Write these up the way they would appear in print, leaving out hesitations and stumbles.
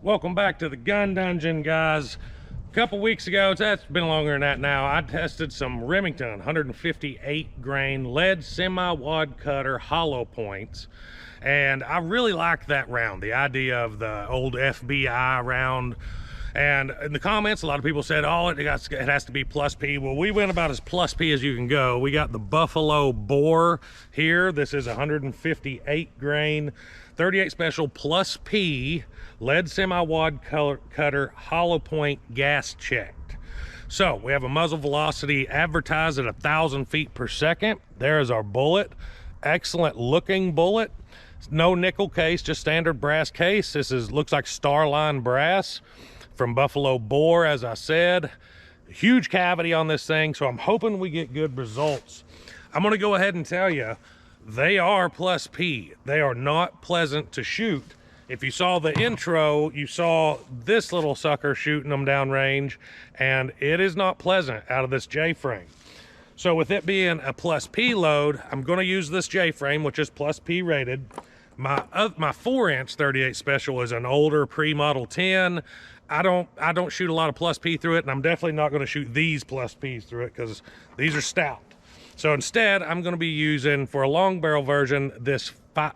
Welcome back to the gun dungeon, guys. A couple weeks ago, it's been longer than that now, I tested some Remington 158 grain lead semi-wad cutter hollow points, and I really liked that round, the idea of the old FBI round. And in the comments, a lot of people said, oh, it has to be plus P. Well, we went about as plus P as you can go. We got the Buffalo Bore here. This is 158 grain 38 special plus P lead semi-wad cutter hollow point gas checked. So we have a muzzle velocity advertised at 1,000 feet per second. There is our bullet. Excellent looking bullet. No nickel case, just standard brass case. This looks like Starline brass from Buffalo Bore, as I said. Huge cavity on this thing, so I'm hoping we get good results. I'm gonna go ahead and tell you, they are plus P. They are not pleasant to shoot. If you saw the intro, you saw this little sucker shooting them downrange, and it is not pleasant out of this J-frame. So with it being a plus P load, I'm gonna use this J-frame, which is plus P rated. My 4-inch 38 special is an older pre-model 10. I don't shoot a lot of plus P through it, and I'm definitely not going to shoot these plus Ps through it because these are stout. So instead, I'm going to be using, for a long barrel version, this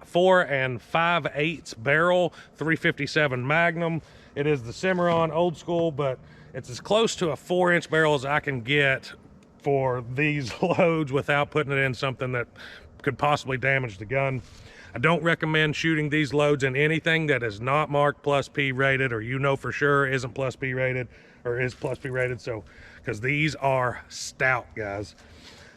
4 5/8 barrel 357 Magnum. It is the Cimarron old school, but it's as close to a 4-inch barrel as I can get for these loads without putting it in something that could possibly damage the gun. I don't recommend shooting these loads in anything that is not marked plus P rated, or you know for sure isn't plus P rated or is plus P rated. So, because these are stout, guys.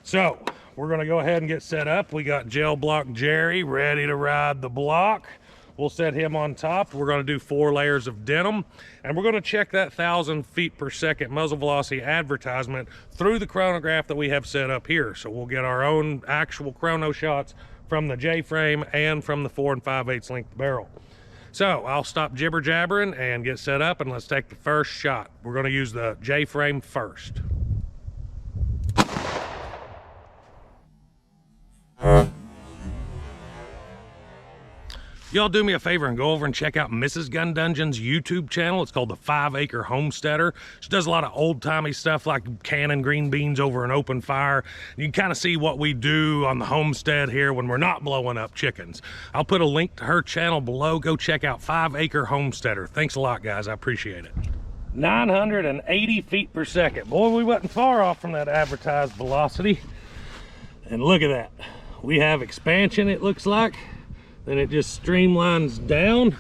So we're gonna go ahead and get set up. We got Gel Block Jerry ready to ride the block. We'll set him on top. We're gonna do 4 layers of denim, and we're gonna check that 1,000 feet per second muzzle velocity advertisement through the chronograph that we have set up here. So we'll get our own actual chrono shots from the J-frame and from the 4 5/8 length barrel. So I'll stop jibber jabbering and get set up, and let's take the first shot. We're going to use the J-frame first. Y'all do me a favor and go over and check out Mrs. Gun Dungeon's YouTube channel. It's called the 5 Acre Homesteader. She does a lot of old-timey stuff like canning green beans over an open fire. You can kind of see what we do on the homestead here when we're not blowing up chickens. I'll put a link to her channel below. Go check out 5 Acre Homesteader. Thanks a lot, guys. I appreciate it. 980 feet per second. Boy, we wasn't far off from that advertised velocity. And look at that. We have expansion, it looks like. Then it just streamlines down.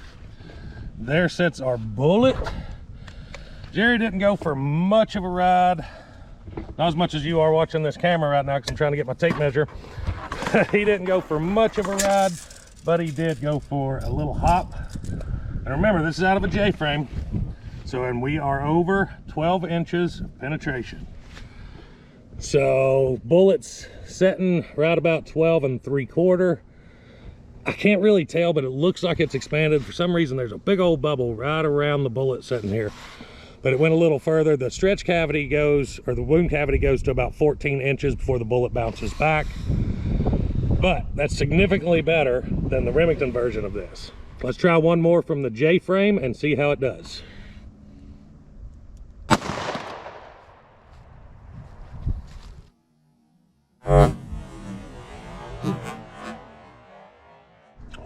There sits our bullet. Jerry didn't go for much of a ride. Not as much as you are watching this camera right now because I'm trying to get my tape measure. He didn't go for much of a ride, but he did go for a little hop. And remember, this is out of a J-frame. So, and we are over 12 inches of penetration. So bullets setting right about 12 3/4. I can't really tell, but it looks like it's expanded. For some reason, there's a big old bubble right around the bullet sitting here. But it went a little further. The stretch cavity goes, or the wound cavity goes to about 14 inches before the bullet bounces back. But that's significantly better than the Remington version of this. Let's try one more from the J-frame and see how it does.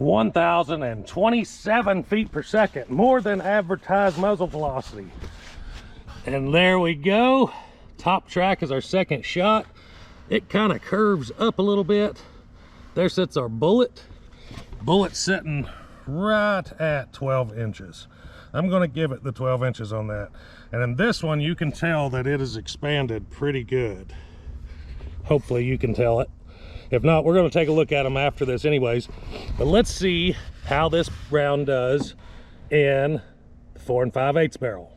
(1,027 feet per second, more than advertised muzzle velocity. And there we go. Top track is our second shot. It kind of curves up a little bit. There sits our bullet. Bullet sitting right at 12 inches. I'm going to give it the 12 inches on that. And in this one, you can tell that it is expanded pretty good. Hopefully you can tell it. If not, we're going to take a look at them after this anyways. But let's see how this round does in the 4 5/8 barrel.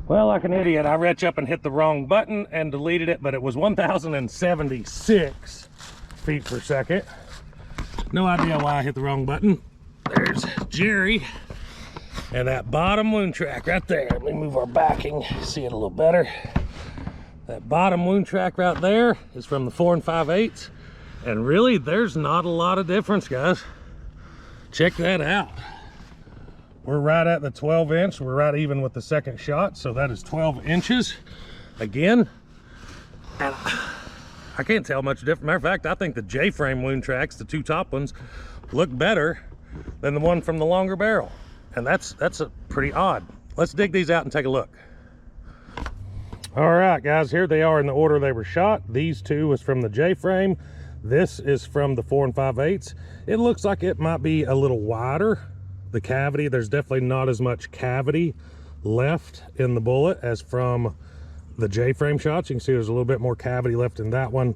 Well, like an idiot, I reached up and hit the wrong button and deleted it, but it was 1,076 feet per second. No idea why I hit the wrong button. There's Jerry And that bottom wound track right there, let me move our backing, see it a little better. That bottom wound track right there is from the 4 5/8. And really, there's not a lot of difference, guys. Check that out. We're right at the 12 inch. We're right even with the second shot. So that is 12 inches. Again, and I can't tell much different. Matter of fact, I think the J-frame wound tracks, the two top ones, look better than the one from the longer barrel. And that's a pretty odd. Let's dig these out and take a look. All right, guys, here they are in the order they were shot. These two was from the J-frame. This is from the 4 5/8. It looks like it might be a little wider. The cavity, there's definitely not as much cavity left in the bullet as from the J-frame shots. You can see there's a little bit more cavity left in that one.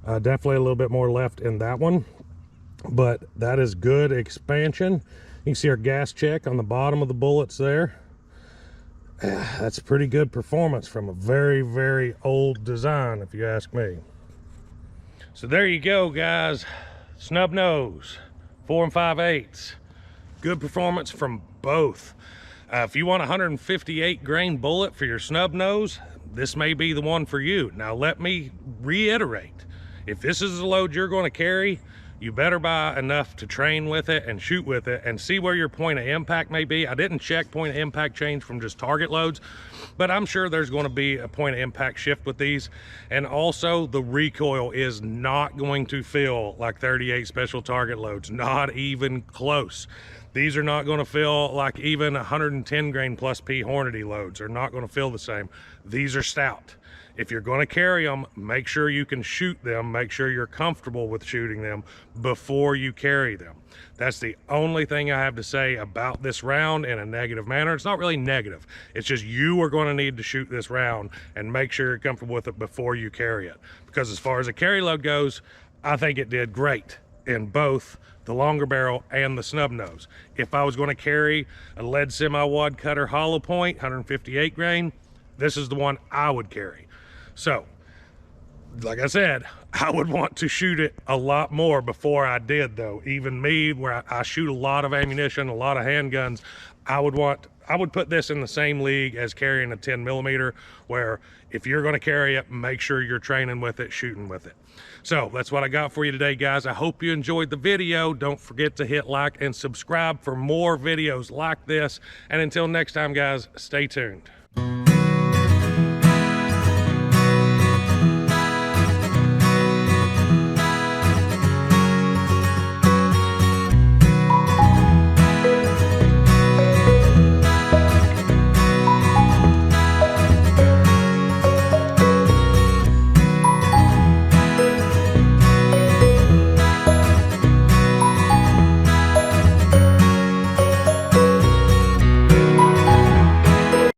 Definitely a little bit more left in that one. But that is good expansion. You can see our gas check on the bottom of the bullets there. That's pretty good performance from a very, very old design, if you ask me. So there you go, guys. Snub nose, 4 5/8. Good performance from both. If you want a 158 grain bullet for your snub nose, this may be the one for you. Now let me reiterate, if this is the load you're going to carry, you better buy enough to train with it and shoot with it and see where your point of impact may be. I didn't check point of impact change from just target loads, but I'm sure there's going to be a point of impact shift with these. And also the recoil is not going to feel like 38 special target loads, not even close. These are not going to feel like even 110 grain plus P Hornady loads are not going to feel the same. These are stout. If you're going to carry them, make sure you can shoot them. Make sure you're comfortable with shooting them before you carry them. That's the only thing I have to say about this round in a negative manner. It's not really negative. It's just you are going to need to shoot this round and make sure you're comfortable with it before you carry it. Because as far as a carry load goes, I think it did great in both the longer barrel and the snub nose. If I was going to carry a lead semi-wad cutter hollow point, 158 grain, this is the one I would carry. So, like I said, I would want to shoot it a lot more before I did, though. Even me, where I shoot a lot of ammunition, a lot of handguns, I would put this in the same league as carrying a 10mm, where if you're going to carry it, make sure you're training with it, shooting with it. So that's what I got for you today, guys. I hope you enjoyed the video. Don't forget to hit like and subscribe for more videos like this. And until next time, guys, stay tuned.